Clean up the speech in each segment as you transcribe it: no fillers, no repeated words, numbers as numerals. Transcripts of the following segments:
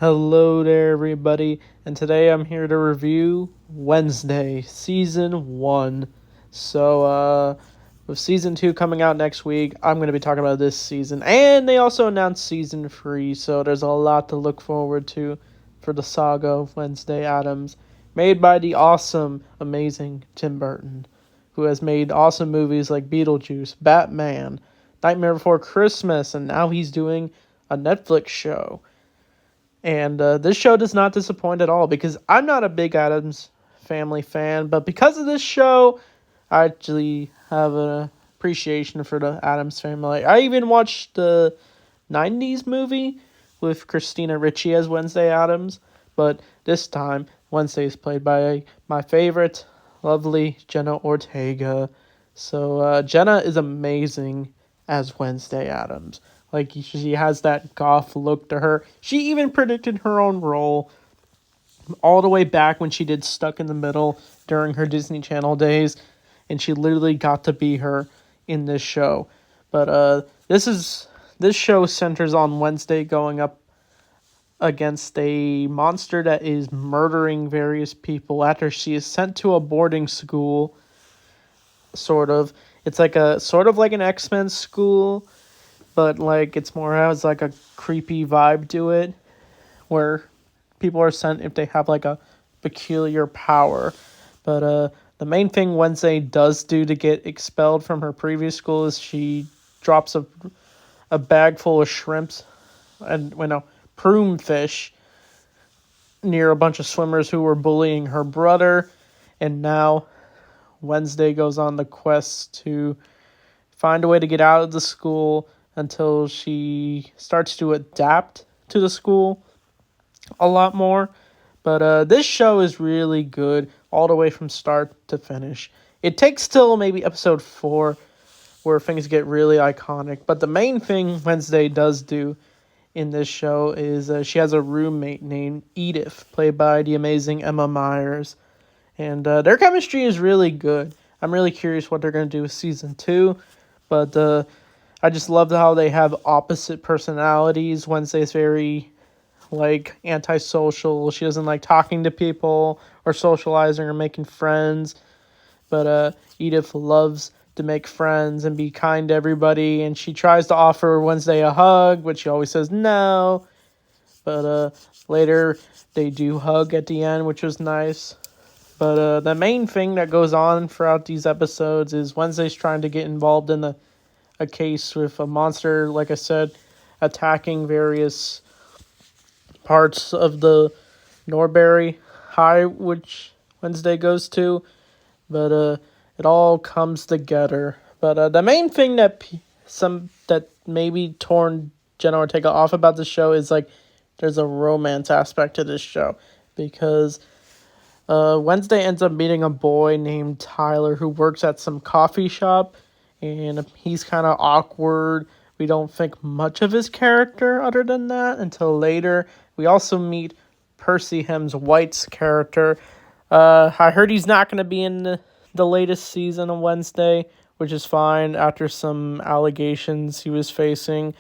Hello there, everybody, and today I'm here to review Wednesday, Season 1. With Season 2 coming out next week, I'm going to be talking about this season, and they also announced Season 3, so there's a lot to look forward to for the saga of Wednesday Addams, made by the awesome, amazing Tim Burton, who has made awesome movies like Beetlejuice, Batman, Nightmare Before Christmas, and now he's doing a Netflix show. And this show does not disappoint at all because I'm not a big Addams Family fan, but because of this show, I actually have an appreciation for the Addams Family. I even watched the 90s movie with Christina Ricci as Wednesday Addams, but this time, Wednesday is played by my favorite, lovely Jenna Ortega. So Jenna is amazing as Wednesday Addams. Like, she has that goth look to her. She even predicted her own role all the way back when she did Stuck in the Middle during her Disney Channel days. And she literally got to be her in this show. But this show centers on Wednesday going up against a monster that is murdering various people after she is sent to a boarding school. Sort of. It's like an X-Men school, but like it's more has like a creepy vibe to it, where people are sent if they have like a peculiar power. But the main thing Wednesday does do to get expelled from her previous school is she drops a bag full of shrimps and prune fish near a bunch of swimmers who were bullying her brother, and now Wednesday goes on the quest to find a way to get out of the school until she starts to adapt to the school a lot more. But this show is really good all the way from start to finish. It takes till maybe episode 4 where things get really iconic. But the main thing Wednesday does do in this show is she has a roommate named Edith, played by the amazing Emma Myers. And their chemistry is really good. I'm really curious what they're going to do with Season 2. But I just love how they have opposite personalities. Wednesday's very, like, antisocial. She doesn't like talking to people or socializing or making friends. But Edith loves to make friends and be kind to everybody. And she tries to offer Wednesday a hug, but she always says no. But later, they do hug at the end, which was nice. But the main thing that goes on throughout these episodes is Wednesday's trying to get involved in a case with a monster, like I said, attacking various parts of the Norbury High, which Wednesday goes to. But it all comes together. But the main thing that maybe torn Jenna Ortega off about the show is like there's a romance aspect to this show, because Wednesday ends up meeting a boy named Tyler who works at some coffee shop, and he's kind of awkward. We don't think much of his character other than that until later. We also meet Percy Hems White's character. I heard he's not going to be in the latest season of Wednesday, which is fine after some allegations he was facing.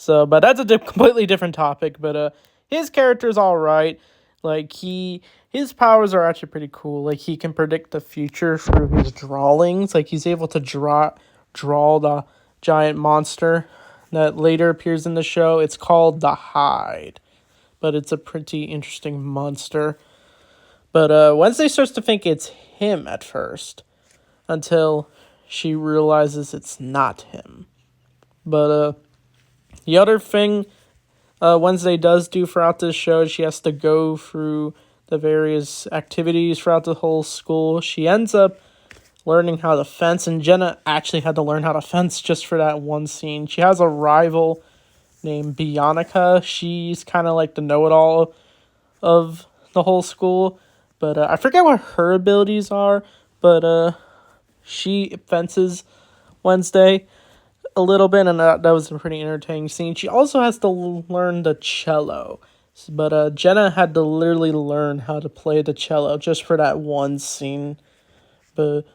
But that's a completely different topic. But his character's all right. Like, his powers are actually pretty cool. Like, he can predict the future through his drawings. Like, he's able to draw the giant monster that later appears in the show. It's called the Hide, but it's a pretty interesting monster. But Wednesday starts to think it's him at first, until she realizes it's not him. But the other thing Wednesday does do throughout this show, she has to go through the various activities throughout the whole school. She ends up learning how to fence, and Jenna actually had to learn how to fence just for that one scene. She has a rival named Bionica. She's kind of like the know-it-all of the whole school, but I forget what her abilities are, but she fences Wednesday a little bit, and that was a pretty entertaining scene. She also has to learn the cello, but Jenna had to literally learn how to play the cello just for that one scene. But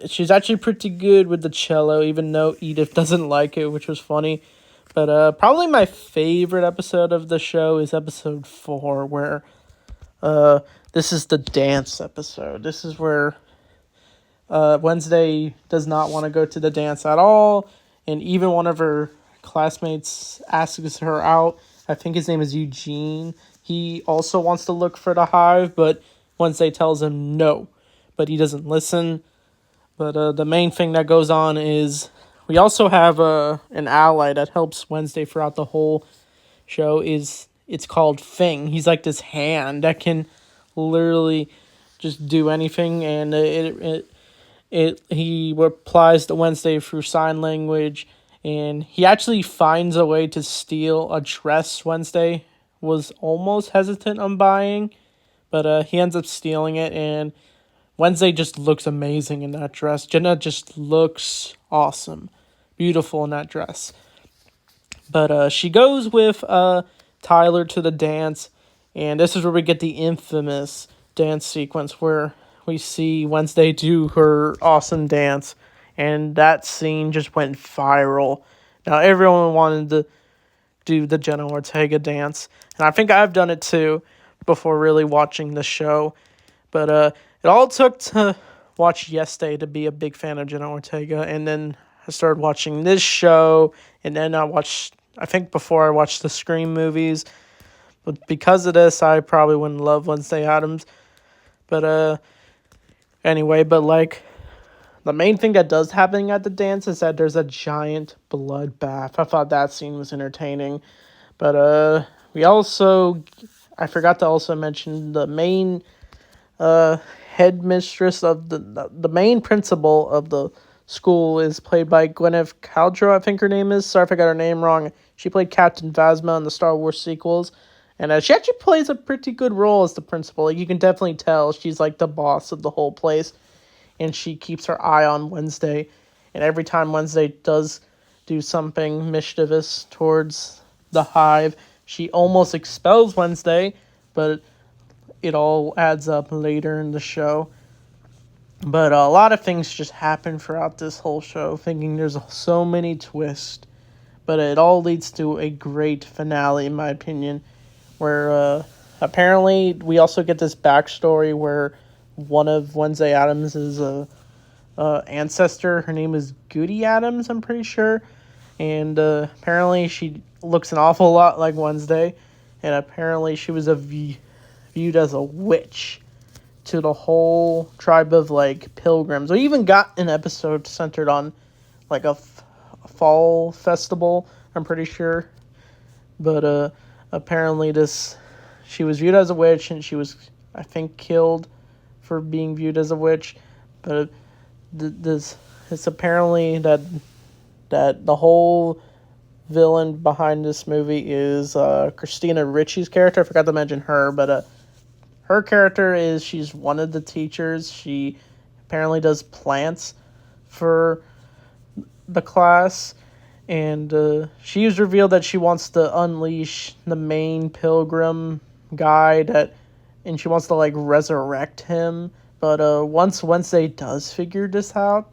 she's actually pretty good with the cello, even though Edith doesn't like it, which was funny. But probably my favorite episode of the show is episode 4, where this is the dance episode. This is where Wednesday does not want to go to the dance at all, and even one of her classmates asks her out. I think his name is Eugene. He also wants to look for the hive, but Wednesday tells him no, but he doesn't listen. But the main thing that goes on is we also have an ally that helps Wednesday throughout the whole show. It's called Fing. He's like this hand that can literally just do anything, and he replies to Wednesday through sign language, and he actually finds a way to steal a dress Wednesday was almost hesitant on buying, but he ends up stealing it, and Wednesday just looks amazing in that dress. Jenna just looks awesome. Beautiful in that dress. But she goes with Tyler to the dance, and this is where we get the infamous dance sequence where we see Wednesday do her awesome dance, and that scene just went viral. Now, everyone wanted to do the Jenna Ortega dance, and I think I've done it too before really watching the show. But it all took to watch Yesterday to be a big fan of Jenna Ortega, and then I started watching this show, and then I think before I watched the Scream movies, but because of this, I probably wouldn't love Wednesday Addams. But anyway, like, the main thing that does happen at the dance is that there's a giant bloodbath. I thought that scene was entertaining. But I forgot to also mention the main headmistress of the main principal of the school is played by Gwyneth Paltrow, I think her name is. Sorry if I got her name wrong. She played Captain Phasma in the Star Wars sequels. And she actually plays a pretty good role as the principal. Like, you can definitely tell she's like the boss of the whole place. And she keeps her eye on Wednesday. And every time Wednesday does do something mischievous towards the hive, she almost expels Wednesday. But it all adds up later in the show. But a lot of things just happen throughout this whole show, thinking there's so many twists. But it all leads to a great finale, in my opinion, where apparently we also get this backstory where one of Wednesday Addams' ancestor, her name is Goody Addams, I'm pretty sure. And apparently she looks an awful lot like Wednesday. And apparently she was viewed as a witch to the whole tribe of, like, pilgrims. We even got an episode centered on, like, a fall festival, I'm pretty sure. But apparently she was viewed as a witch, and she was, I think, killed for being viewed as a witch. But it's apparently that the whole villain behind this movie is Christina Ricci's character. I forgot to mention her, but her character is, she's one of the teachers. She apparently does plants for the class, and she was revealed that she wants to unleash the main pilgrim guy and she wants to, like, resurrect him. But once Wednesday does figure this out,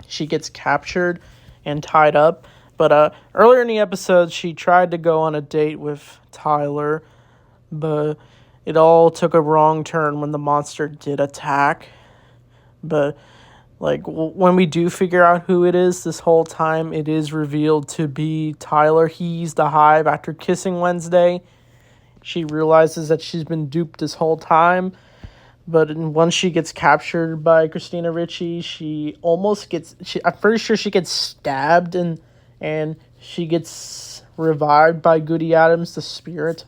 she gets captured and tied up. But earlier in the episode, she tried to go on a date with Tyler, but it all took a wrong turn when the monster did attack. But, like, when we do figure out who it is this whole time, it is revealed to be Tyler. He's the hive. After kissing Wednesday, she realizes that she's been duped this whole time. But once she gets captured by Christina Ricci, I'm pretty sure she gets stabbed and she gets revived by Goody Addams, the spirit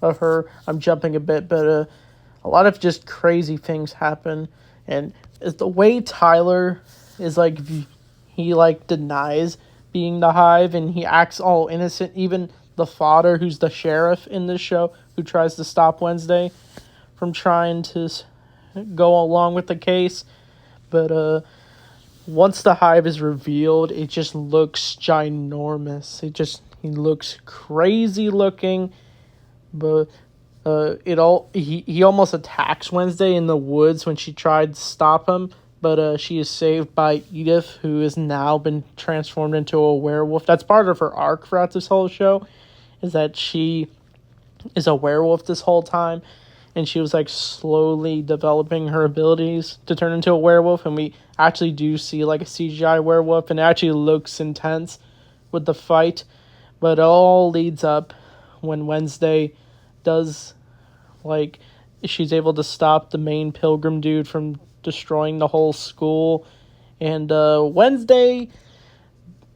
of her. I'm jumping a bit, but a lot of just crazy things happen. And it's the way Tyler is, like, he, like, denies being the hive, and he acts all innocent. Even the father, who's the sheriff in this show, who tries to stop Wednesday from trying to go along with the case. But once the hive is revealed, it just looks ginormous. He looks crazy looking. But he almost attacks Wednesday in the woods when she tried to stop him. but she is saved by Edith, who has now been transformed into a werewolf. That's part of her arc throughout this whole show, is that she is a werewolf this whole time, and she was like slowly developing her abilities to turn into a werewolf, and we actually do see like a CGI werewolf, and it actually looks intense with the fight, but it all leads up when Wednesday does, like, she's able to stop the main pilgrim dude from destroying the whole school, and Wednesday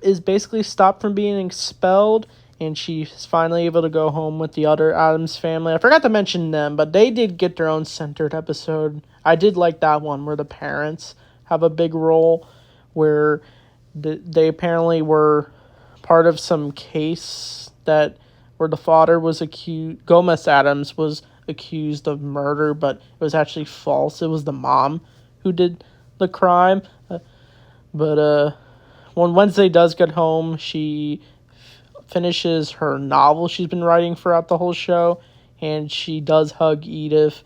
is basically stopped from being expelled, and she's finally able to go home with the other Addams family. I forgot to mention them, but they did get their own centered episode. I did like that one where the parents have a big role, where they apparently were part of some case that where the father was accused, Gomez Addams was accused of murder, but it was actually false. It was the mom who did the crime. But when Wednesday does get home, she finishes her novel she's been writing throughout the whole show, and she does hug Edith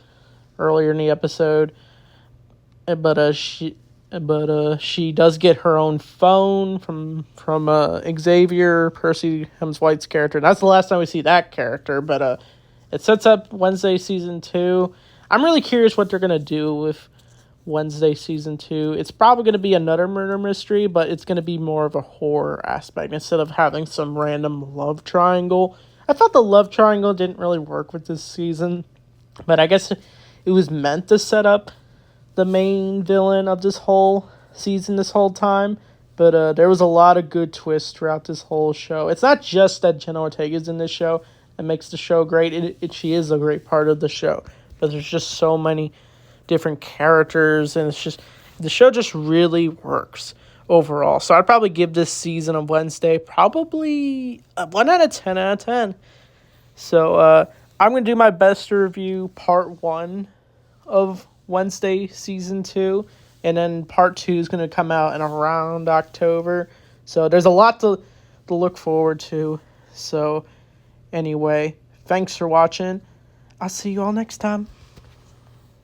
earlier in the episode. But she does get her own phone from Xavier, Percy Hemsworth's character. And that's the last time we see that character. But it sets up Wednesday season 2. I'm really curious what they're gonna do with Wednesday season 2. It's probably going to be another murder mystery, but it's going to be more of a horror aspect instead of having some random love triangle. I thought the love triangle didn't really work with this season, but I guess it was meant to set up the main villain of this whole season this whole time. But there was a lot of good twists throughout this whole show. It's not just that Jenna Ortega is in this show that makes the show great. She is a great part of the show, but there's just so many different characters, and it's just, the show just really works overall. So I'd probably give this season of Wednesday probably a 1 out of 10 out of 10. So I'm going to do my best to review part 1 of Wednesday season 2, and then part 2 is going to come out in around October. So there's a lot to look forward to. So anyway, thanks for watching. I'll see you all next time.